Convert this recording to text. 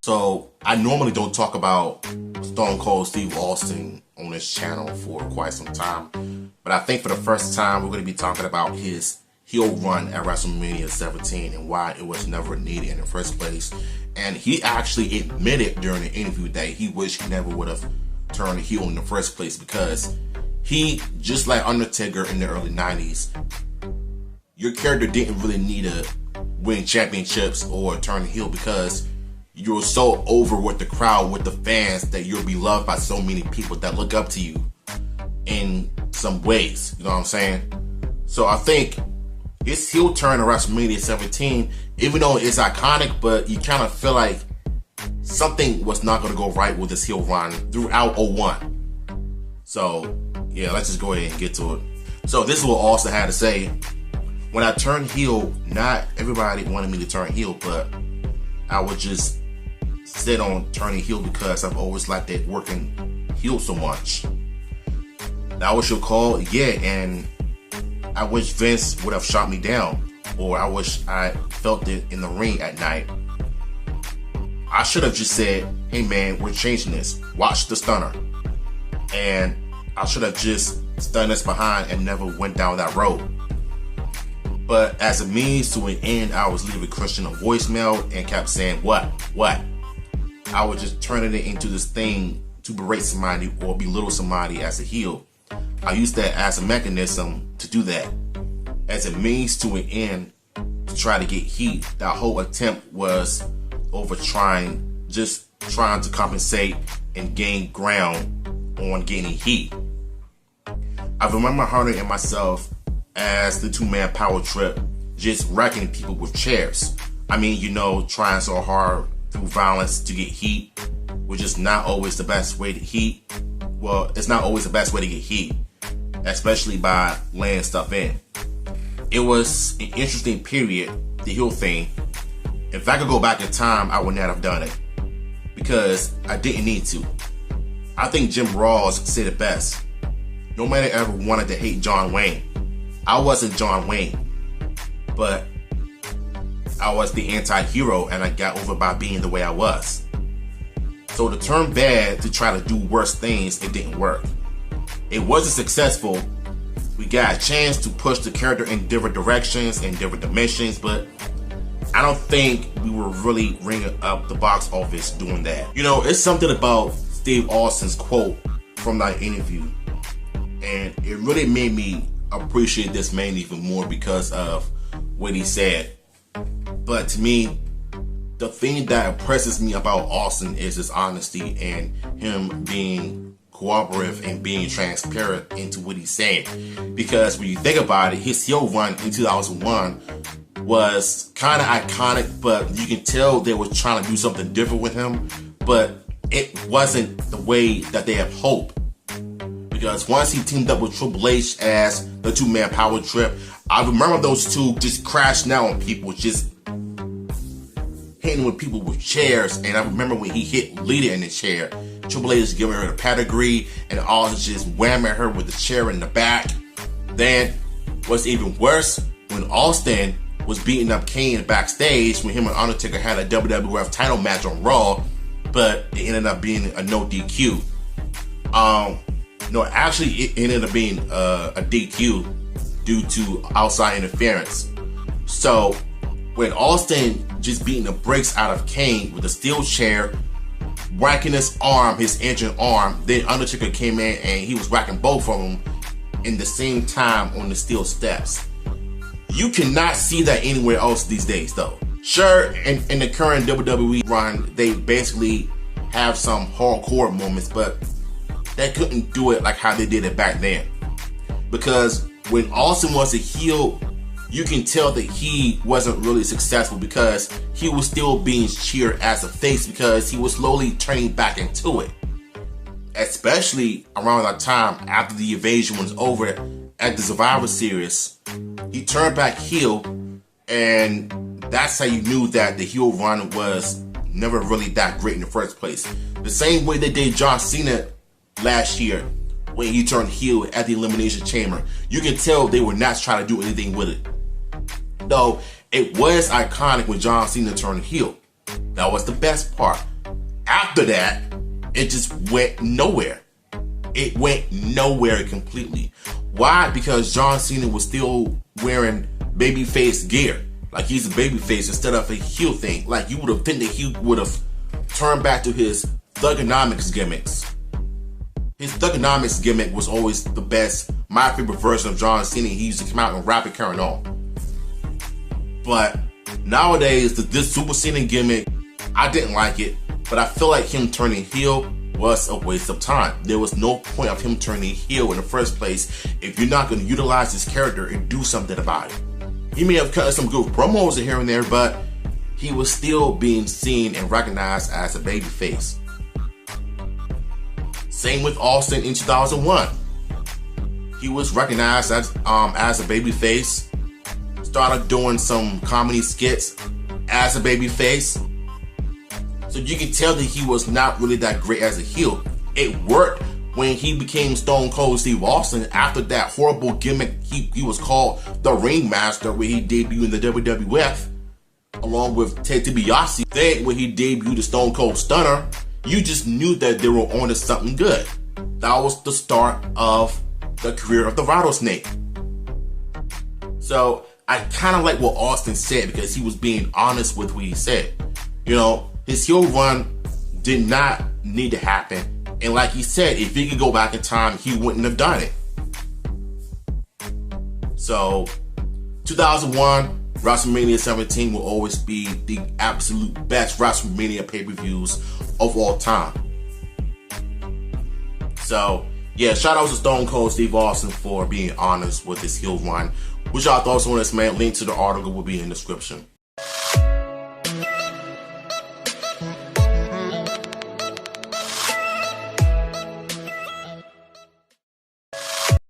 So I normally don't talk about Stone Cold Steve Austin on this channel for quite some time, but I think for the first time we're going to be talking about his heel run at WrestleMania 17 and why it was never needed in the first place. And he actually admitted during the interview that he wished he never would have turned heel in the first place, because he, just like Undertaker in the early 90s, your character didn't really need to win championships or turn heel, because you're so over with the crowd, with the fans, that you're beloved by so many people that look up to you in some ways. You know what I'm saying? So I think his heel turn at WrestleMania 17, even though it's iconic, but you kind of feel like something was not going to go right with his heel run throughout 01. So yeah, let's just go ahead and get to it. So this is what Austin had to say. When I turned heel, not everybody wanted me to turn heel, but I would just sit on turning heel because I've always liked that working heel so much. That was your call? Yeah, and I wish Vince would have shot me down, or I wish I felt it in the ring at night. I should have just said, hey man, we're changing this. Watch the stunner. And I should have just stunned us behind and never went down that road. But as a means to an end, I was leaving Christian a voicemail and kept saying, what? I was just turning it into this thing to berate somebody or belittle somebody as a heel. I used that as a mechanism to do that. As a means to an end to try to get heat. That whole attempt was over just trying to compensate and gain ground on getting heat. I remember Hunter and myself as the two-man power trip, just wrecking people with chairs. I mean, trying so hard through violence to get heat, which is not always the best way to heat. Well, it's not always the best way to get heat, especially by laying stuff in. It was an interesting period, the heel thing. If I could go back in time, I would not have done it, because I didn't need to. I think Jim Ross said it best. Nobody ever wanted to hate John Wayne. I wasn't John Wayne, but I was the anti-hero, and I got over by being the way I was. So to turn bad to try to do worse things, it didn't work. It wasn't successful. We got a chance to push the character in different directions and different dimensions, but I don't think we were really ringing up the box office doing that. It's something about Steve Austin's quote from that interview, and it really made me appreciate this man even more because of what he said. But to me, the thing that impresses me about Austin is his honesty and him being cooperative and being transparent into what he's saying. Because when you think about it, his heel run in 2001 was kind of iconic, but you can tell they were trying to do something different with him, but it wasn't the way that they had hoped. Because once he teamed up with Triple H as the two-man power trip, I remember those two just crashing out on people, just hitting with people with chairs. And I remember when he hit Lita in the chair, Triple H was giving her the pedigree, and Austin just whamming her with the chair in the back. Then, what's even worse, when Austin was beating up Kane backstage, when him and Undertaker had a WWF title match on Raw, but it ended up being a no DQ. No, actually, it ended up being a DQ due to outside interference. So, when Austin just beating the brakes out of Kane with a steel chair, whacking his arm, his injured arm, then Undertaker came in and he was whacking both of them in the same time on the steel steps. You cannot see that anywhere else these days, though. Sure, in the current WWE run, they basically have some hardcore moments, but they couldn't do it like how they did it back then. Because when Austin was a heel, you can tell that he wasn't really successful because he was still being cheered as a face because he was slowly turning back into it. Especially around that time after the invasion was over at the Survivor Series, he turned back heel, and that's how you knew that the heel run was never really that great in the first place. The same way they did John Cena last year when he turned heel at the Elimination Chamber. You can tell they were not trying to do anything with it. Though It was iconic when John Cena turned heel. That was the best part. After that, it just went nowhere. It went nowhere completely. Why? Because John Cena was still wearing babyface gear. Like he's a babyface instead of a heel thing. Like you would have think that he would have turned back to his Thugonomics gimmicks. His Thugonomics gimmick was always the best. My favorite version of John Cena. He used to come out and rap it carrying on. But nowadays, this Super Cena gimmick, I didn't like it. But I feel like him turning heel was a waste of time. There was no point of him turning heel in the first place if you're not going to utilize his character and do something about it. He may have cut some good promos here and there, but he was still being seen and recognized as a babyface. Same with Austin in 2001. He was recognized as a babyface. Started doing some comedy skits as a babyface. So you can tell that he was not really that great as a heel. It worked when he became Stone Cold Steve Austin after that horrible gimmick he was called the Ringmaster, where he debuted in the WWF along with Ted DiBiase. Then when he debuted the Stone Cold Stunner, you just knew that they were on to something good. That was the start of the career of the Rattlesnake. So I kind of like what Austin said because he was being honest with what he said. You know, his heel run did not need to happen. And like he said, if he could go back in time, he wouldn't have done it. So, 2001, WrestleMania 17 will always be the absolute best WrestleMania pay-per-views of all time. So, yeah, shout out to Stone Cold Steve Austin for being honest with his heel run. What y'all thoughts on this, man? Link to the article will be in the description.